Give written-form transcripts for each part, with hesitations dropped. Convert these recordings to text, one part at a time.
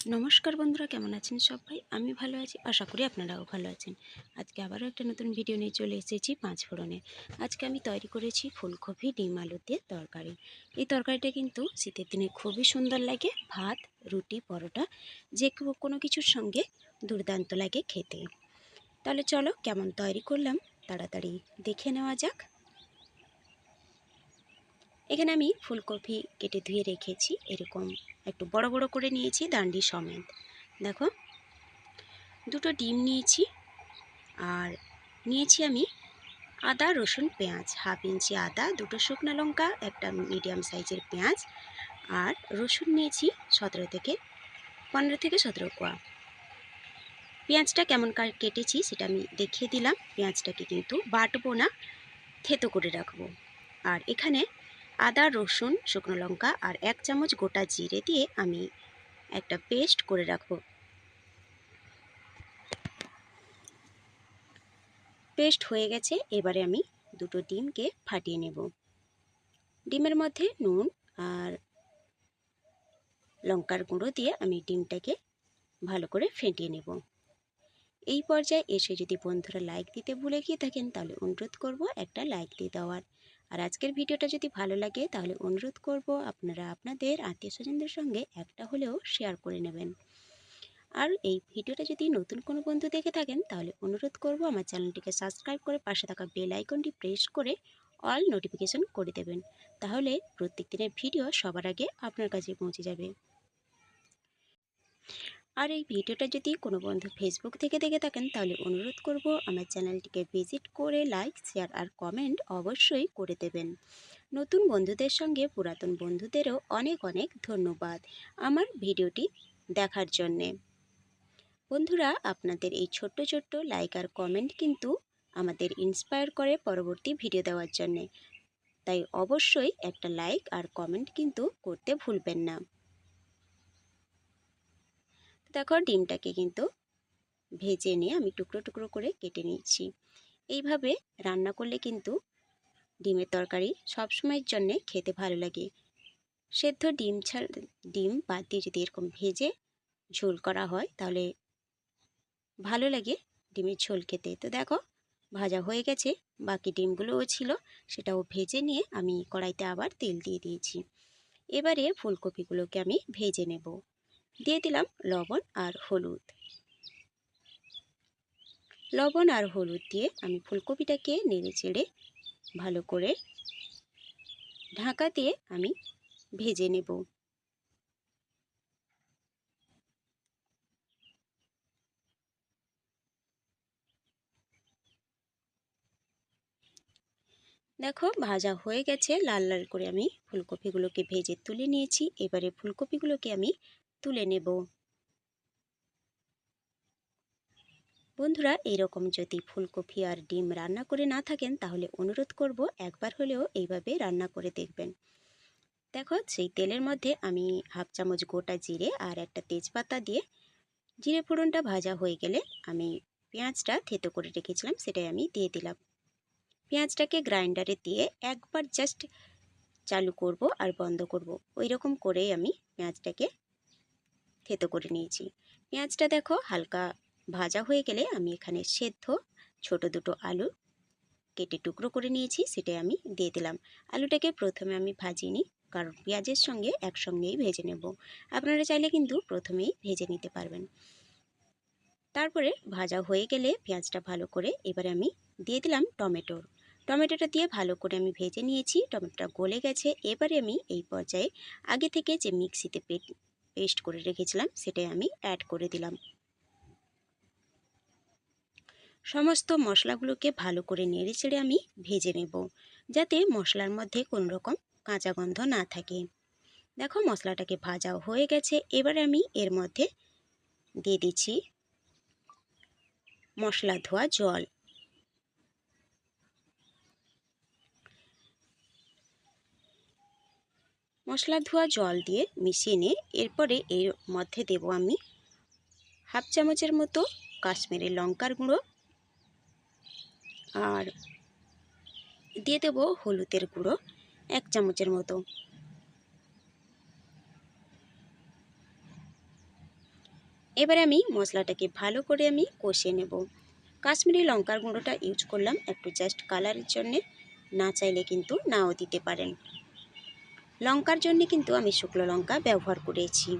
নমস্কার বন্ধুরা, কেমন আছেন সবাই? আমি ভালো আছি, আশা করি আপনারাও ভালো আছেন। আজকে আবারও একটা নতুন ভিডিও নিয়ে চলে এসেছি পাঁচ ফোড়নে। আজকে আমি তৈরি করেছি ফুলকপি ডিম আলু দিয়ে তরকারি। এই তরকারিটা কিন্তু শীতের দিনে খুবই সুন্দর লাগে, ভাত, রুটি, পরোটা কোনো কিছুর সঙ্গে দুর্দান্ত লাগে খেতে। তাহলে চলো কেমন তৈরি করলাম তাড়াতাড়ি দেখে নেওয়া যাক। এখানে আমি ফুলকপি কেটে ধুয়ে রেখেছি, এরকম একটু বড় বড় করে নিয়েছি ডান্ডি সমেত। দেখো, দুটো ডিম নিয়েছি, আর নিয়েছি আমি আদা রসুন পেঁয়াজ, হাফ ইঞ্চি আদা, দুটো শুকনো লঙ্কা, একটা মিডিয়াম সাইজের পেঁয়াজ, আর রসুন নিয়েছি 15 থেকে 17 কোয়া। পেঁয়াজটা কেমন কেটেছি সেটা আমি দেখিয়ে দিলাম। পেঁয়াজটাকে কিন্তু বাটবো না, থেতো করে রাখবো। আর এখানে আদা রসুন শুকনো লঙ্কা আর 1 চামচ গোটা জিরে দিয়ে আমি একটা পেস্ট করে রাখবো। পেস্ট হয়ে গেছে, এবারে আমি দুটো ডিমকে ফাটিয়ে নেব। ডিমের মধ্যে নুন আর লঙ্কার গুঁড়ো দিয়ে আমি ডিমটাকে ভালো করে ফেটিয়ে নেব। এই পর্যায়ে এসে যদি বন্ধুরা লাইক দিতে ভুলে গিয়ে থাকেন তাহলে অনুরোধ করব একটা লাইক দিয়ে দেওয়ার। আর আজকের ভিডিওটা যদি ভালো লাগে তাহলে অনুরোধ করব আপনারা আপনাদের আত্মীয় স্বজনদের সঙ্গে একটা হলেও শেয়ার করে নেবেন। আর এই ভিডিওটা যদি নতুন কোনো বন্ধু দেখে থাকেন তাহলে অনুরোধ করব আমার চ্যানেলটিকে সাবস্ক্রাইব করে পাশে থাকা বেল আইকনটি প্রেস করে অল নোটিফিকেশন করে দেবেন। তাহলে প্রত্যেক দিনের ভিডিও সবার আগে আপনার কাছে পৌঁছে যাবে। আর এই ভিডিওটা যদি কোনো বন্ধু ফেসবুক থেকে দেখে থাকেন তাহলে অনুরোধ করব আমার চ্যানেলটিকে ভিজিট করে লাইক শেয়ার আর কমেন্ট অবশ্যই করে দেবেন। নতুন বন্ধুদের সঙ্গে পুরাতন বন্ধুদেরও অনেক অনেক ধন্যবাদ আমার ভিডিওটি দেখার জন্যে। বন্ধুরা, আপনাদের এই ছোট্ট ছোট্ট লাইক আর কমেন্ট কিন্তু আমাদের ইন্সপায়ার করে পরবর্তী ভিডিও দেওয়ার জন্যে। তাই অবশ্যই একটা লাইক আর কমেন্ট কিন্তু করতে ভুলবেন না। দেখো, ডিমটাকে কিন্তু ভেজে নিয়ে আমি টুকরো টুকরো করে কেটে নিচ্ছি। এইভাবে রান্না করলে কিন্তু ডিমের তরকারি সবসময়ের জন্যে খেতে ভালো লাগে। সেদ্ধ ডিম বাদ দিয়ে যদি এরকম ভেজে ঝোল করা হয় তাহলে ভালো লাগে ডিমের ঝোল খেতে। তো দেখো, ভাজা হয়ে গেছে, বাকি ডিমগুলোও ছিল, সেটাও ভেজে নিয়ে আমি কড়াইতে আবার তেল দিয়ে দিয়েছি। এবারে ফুলকপিগুলোকে আমি ভেজে নেব। দিয়ে দিলাম লবণ আর হলুদ। লবণ আর হলুদ দিয়ে আমি ফুলকপিটাকে নেড়ে চেড়ে ভালো করে ঢাকা দিয়ে আমি ভেজে নেব। দেখো, ভাজা হয়ে গেছে, লাল লাল করে আমি ফুলকপিগুলোকে ভেজে তুলে নিয়েছি। এবারে ফুলকপিগুলোকে আমি তুলে নেব। বন্ধুরা, এইরকম যদি ফুলকপি আর ডিম রান্না করে না থাকেন তাহলে অনুরোধ করব একবার হলেও এইভাবে রান্না করে দেখবেন। দেখো, সেই তেলের মধ্যে আমি হাফ চামচ গোটা জিরে আর একটা তেজপাতা দিয়ে জিরে ফোড়নটা ভাজা হয়ে গেলে আমি পেঁয়াজটা থেতো করে রেখেছিলাম সেটাই আমি দিয়ে দিলাম। পেঁয়াজটাকে গ্রাইন্ডারে দিয়ে একবার জাস্ট চালু করব আর বন্ধ করব, ওই রকম করেই আমি পেঁয়াজটাকে থেতো করে নিয়েছি। পেঁয়াজটা দেখো হালকা ভাজা হয়ে গেলে আমি এখানে সেদ্ধ ছোট দুটো আলু কেটে টুকরো করে নিয়েছি সেটাই আমি দিয়ে দিলাম। আলুটাকে প্রথমে আমি ভাজিনি, কারণ পেঁয়াজের সঙ্গে একসঙ্গেই ভেজে নেব। আপনারা চাইলে কিন্তু প্রথমেই ভেজে নিতে পারবেন। তারপরে ভাজা হয়ে গেলে পেঁয়াজটা ভালো করে এবারে আমি দিয়ে দিলাম টমেটোটা দিয়ে ভালো করে আমি ভেজে নিয়েছি। টমেটোটা গলে গেছে, এবারে আমি এই পর্যায়ে আগে থেকে যে মিক্সিতে পেস্ট করে রেখেছিলাম সেটাই আমি অ্যাড করে দিলাম। সমস্ত মশলাগুলোকে ভালো করে নেড়ে চেড়ে আমি ভেজে নেব, যাতে মশলার মধ্যে কোনো রকম কাঁচা গন্ধ না থাকে। দেখো, মশলাটাকে ভাজা হয়ে গেছে, এবারে আমি এর মধ্যে দিয়ে দিচ্ছি মশলা ধোয়া জল। মশলা ধোয়া জল দিয়ে মিশিয়ে নিয়ে এরপরে এর মধ্যে দেব আমি হাফ চামচের মতো কাশ্মীরি লঙ্কার গুঁড়ো, আর দিয়ে দেব হলুদের গুঁড়ো 1 চামচের মতো। এবার আমি মশলাটাকে ভালো করে আমি কষিয়ে নেব। কাশ্মীরি লঙ্কার গুঁড়োটা ইউজ করলাম একটু জাস্ট কালারের জন্যে, না চাইলে কিন্তু নাও দিতে পারেন। লঙ্কার জন্য কিন্তু আমি শুকনো লঙ্কা ব্যবহার করেছি।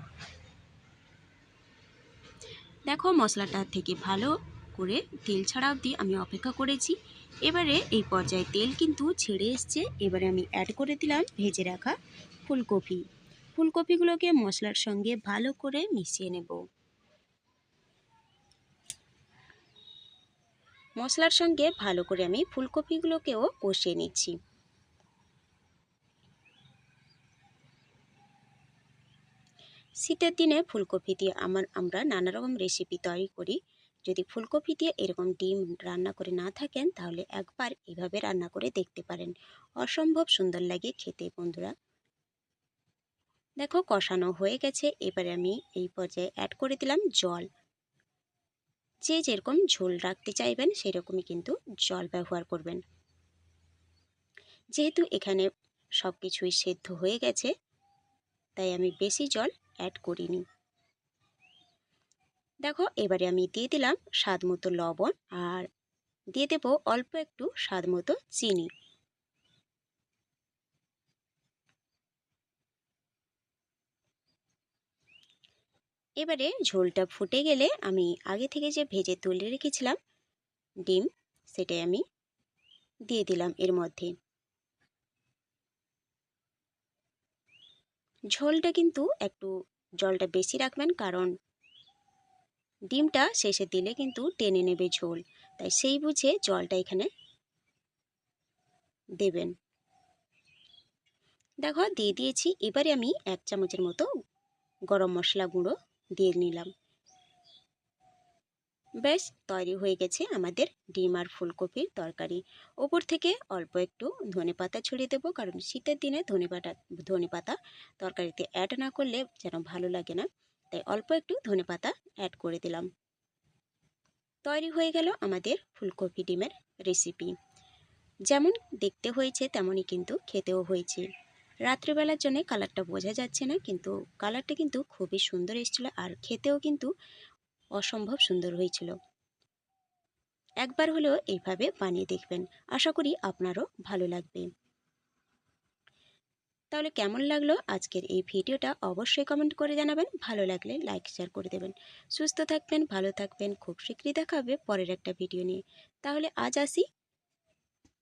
দেখো মশলাটা থেকে ভালো করে তেল ছাড়া অবধি আমি অপেক্ষা করেছি। এবারে এই পর্যায়ে তেল কিন্তু ছেড়ে এসছে। এবারে আমি অ্যাড করে দিলাম ভেজে রাখা ফুলকপি। ফুলকপিগুলোকে মশলার সঙ্গে ভালো করে মিশিয়ে নেব। মশলার সঙ্গে ভালো করে আমি ফুলকপিগুলোকেও কষিয়ে নিচ্ছি। শীতের দিনে ফুলকপি দিয়ে আমরা নানা রকম রেসিপি তৈরি করি। যদি ফুলকপি দিয়ে এরকম ডিম রান্না করে না থাকেন তাহলে একবার এভাবে রান্না করে দেখতে পারেন, অসম্ভব সুন্দর লাগে খেতে বন্ধুরা। দেখো কষানো হয়ে গেছে। এবারে আমি এই পর্যায়ে অ্যাড করে দিলাম জল। যে যেরকম ঝোল রাখতে চাইবেন সেরকমই কিন্তু জল ব্যবহার করবেন। যেহেতু এখানে সব কিছুই সেদ্ধ হয়ে গেছে তাই আমি বেশি জল অ্যাড করিনি। দেখো এবারে আমি দিয়ে দিলাম স্বাদ মতো লবণ আর দিয়ে দেব অল্প একটু স্বাদ মতো চিনি। এবারে ঝোলটা ফুটে গেলে আমি আগে থেকে যে ভেজে তুলে রেখেছিলাম ডিম, সেটাই আমি দিয়ে দিলাম এর মধ্যে। ঝোলটা কিন্তু একটু জলটা বেশি রাখবেন, কারণ ডিমটা শেষে দিলে কিন্তু টেনে নেবে ঝোল, তাই সেই বুঝে জলটা এখানে দেবেন। দেখো দিয়ে দিয়েছি। এবারে আমি 1 চামচের মতো গরম মশলা গুঁড়ো দিয়ে নিলাম। ব্যাস তৈরি হয়ে গেছে আমাদের ডিম আর ফুলকপির তরকারি। ওপর থেকে অল্প একটু ধনেপাতা ছড়িয়ে দেবো, কারণ শীতের দিনে ধনেপাতা তরকারিতে অ্যাড না করলে যেন ভালো লাগে না, তাই অল্প একটু ধনেপাতা অ্যাড করে দিলাম। তৈরি হয়ে গেল আমাদের ফুলকপি ডিমের রেসিপি। যেমন দেখতে হয়েছে তেমনই কিন্তু খেতেও হয়েছে। রাত্রিবেলার জন্য কালারটা বোঝা যাচ্ছে না, কিন্তু কালারটা কিন্তু খুবই সুন্দর এসেছিল আর খেতেও কিন্তু অসম্ভব সুন্দর হয়েছিল। একবার হলেও এইভাবে বানিয়ে দেখবেন, আশা করি আপনারও ভালো লাগবে। তাহলে কেমন লাগলো আজকের এই ভিডিওটা অবশ্যই কমেন্ট করে জানাবেন। ভালো লাগলে লাইক শেয়ার করে দেবেন। সুস্থ থাকবেন, ভালো থাকবেন। খুব শীঘ্রই দেখা হবে পরের একটা ভিডিও নিয়ে। তাহলে আজ আসি।